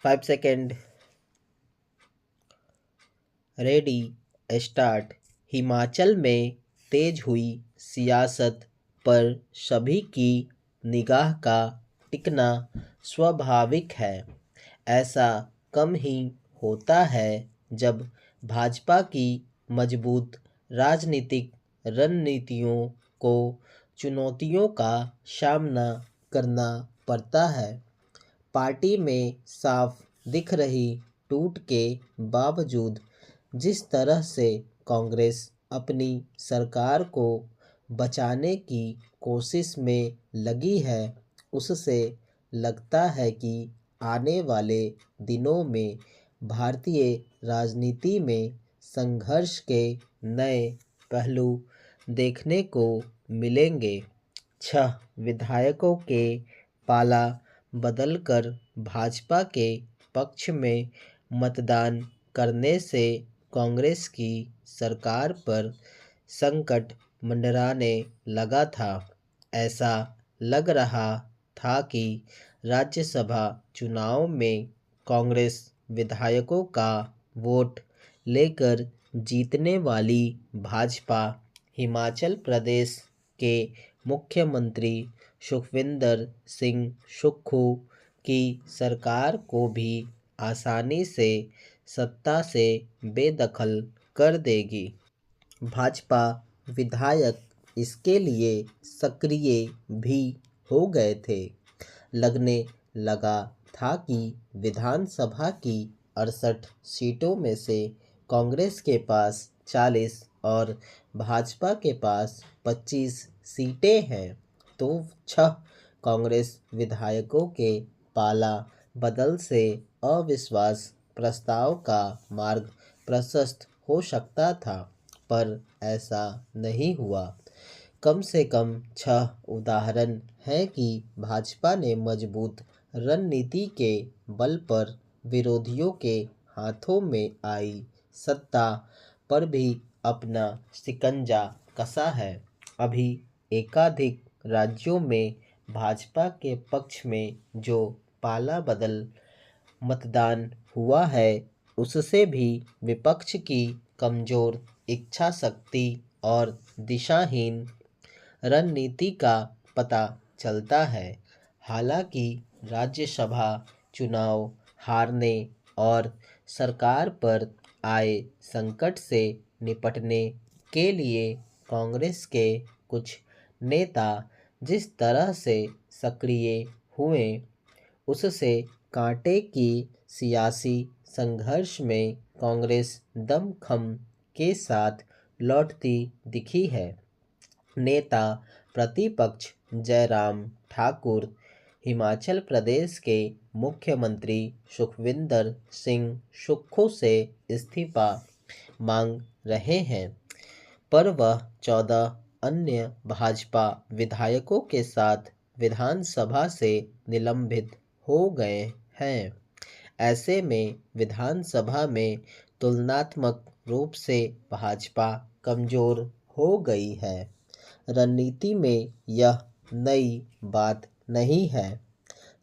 5 second. Ready, start. Himachal में तेज हुई सियासत पर सभी की निगाह का टिकना स्वाभाविक है। ऐसा कम ही होता है जब भाजपा की मजबूत राजनीतिक रणनीतियों को चुनौतियों का सामना करना पड़ता है। पार्टी में साफ दिख रही टूट के बावजूद जिस तरह से कांग्रेस अपनी सरकार को बचाने की कोशिश में लगी है, उससे लगता है कि आने वाले दिनों में भारतीय राजनीति में संघर्ष के नए पहलू देखने को मिलेंगे। 6 विधायकों के पाला बदलकर भाजपा के पक्ष में मतदान करने से कांग्रेस की सरकार पर संकट मंडराने लगा था। ऐसा लग रहा था कि राज्यसभा चुनाव में कांग्रेस विधायकों का वोट लेकर जीतने वाली भाजपा हिमाचल प्रदेश के मुख्यमंत्री सुखविंदर सिंह सुक्खू की सरकार को भी आसानी से सत्ता से बेदखल कर देगी। भाजपा विधायक इसके लिए सक्रिय भी हो गए थे। लगने लगा था कि विधानसभा की 68 सीटों में से कांग्रेस के पास 40 और भाजपा के पास 25 सीटें हैं, तो 6 कांग्रेस विधायकों के पाला बदल से अविश्वास प्रस्ताव का मार्ग प्रशस्त हो सकता था, पर ऐसा नहीं हुआ। कम से कम 6 उदाहरण हैं कि भाजपा ने मजबूत रणनीति के बल पर विरोधियों के हाथों में आई सत्ता पर भी अपना शिकंजा कसा है। अभी एकाधिक राज्यों में भाजपा के पक्ष में जो पाला बदल मतदान हुआ है, उससे भी विपक्ष की कमजोर इच्छा शक्ति और दिशाहीन रणनीति का पता चलता है। हालांकि राज्यसभा चुनाव हारने और सरकार पर आए संकट से निपटने के लिए कांग्रेस के कुछ नेता जिस तरह से सक्रिय हुए, उससे कांटे की सियासी संघर्ष में कांग्रेस दमखम के साथ लौटती दिखी है। नेता प्रतिपक्ष जयराम ठाकुर हिमाचल प्रदेश के मुख्यमंत्री सुखविंदर सिंह सुक्खू से इस्तीफा मांग रहे हैं, पर वह 14 अन्य भाजपा विधायकों के साथ विधानसभा से निलंबित हो गए हैं। ऐसे में विधानसभा में तुलनात्मक रूप से भाजपा कमजोर हो गई है। रणनीति में यह नई बात नहीं है।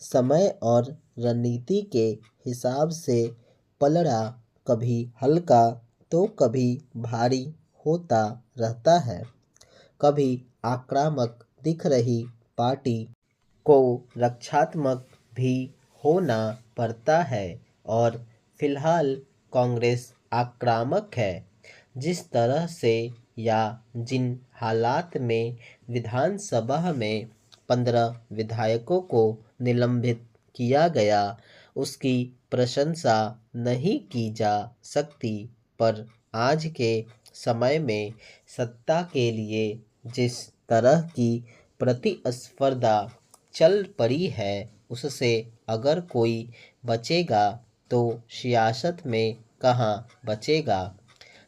समय और रणनीति के हिसाब से पलड़ा कभी हल्का तो कभी भारी होता रहता है। कभी आक्रामक दिख रही पार्टी को रक्षात्मक भी होना पड़ता है, और फिलहाल कांग्रेस आक्रामक है। जिस तरह से या जिन हालात में विधानसभा में 15 विधायकों को निलंबित किया गया, उसकी प्रशंसा नहीं की जा सकती, पर आज के समय में सत्ता के लिए जिस तरह की प्रतिस्पर्धा चल पड़ी है, उससे अगर कोई बचेगा तो सियासत में कहाँ बचेगा।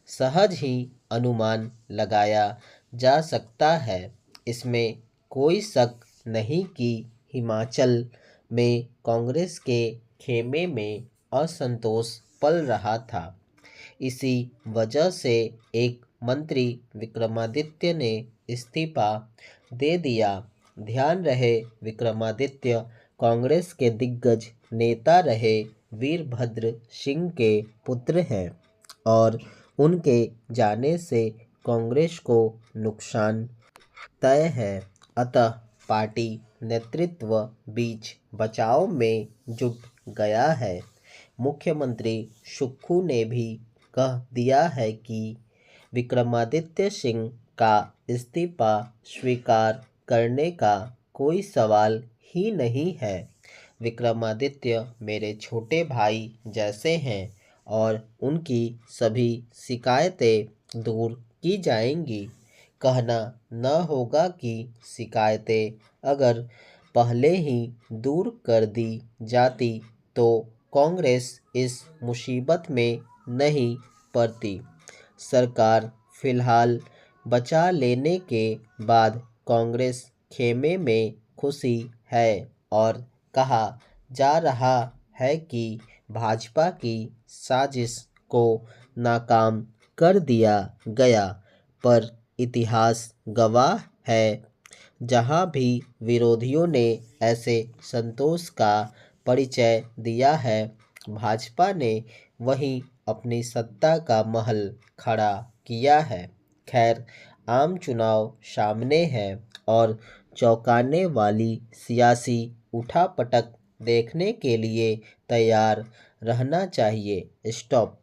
सहज ही अनुमान लगाया जा सकता है। इसमें कोई शक नहीं कि हिमाचल में कांग्रेस के खेमे में असंतोष पल रहा था। इसी वजह से एक मंत्री विक्रमादित्य ने इस्तीफा दे दिया। ध्यान रहे, विक्रमादित्य कांग्रेस के दिग्गज नेता रहे वीरभद्र सिंह के पुत्र हैं और उनके जाने से कांग्रेस को नुकसान तय है। अतः पार्टी नेतृत्व बीच बचाव में जुट गया है। मुख्यमंत्री सुक्खू ने भी कह दिया है कि विक्रमादित्य सिंह का इस्तीफा स्वीकार करने का कोई सवाल ही नहीं है। विक्रमादित्य मेरे छोटे भाई जैसे हैं और उनकी सभी शिकायतें दूर की जाएंगी। कहना न होगा कि शिकायतें अगर पहले ही दूर कर दी जाती तो कांग्रेस इस मुसीबत में नहीं पड़ती। सरकार फिलहाल बचा लेने के बाद कांग्रेस खेमे में खुशी है और कहा जा रहा है कि भाजपा की साजिश को नाकाम कर दिया गया। पर इतिहास गवाह है, जहां भी विरोधियों ने ऐसे संतोष का परिचय दिया है, भाजपा ने वहीं अपनी सत्ता का महल खड़ा किया है। खैर, आम चुनाव सामने है और चौंकाने वाली सियासी उठापटक देखने के लिए तैयार रहना चाहिए। स्टॉप।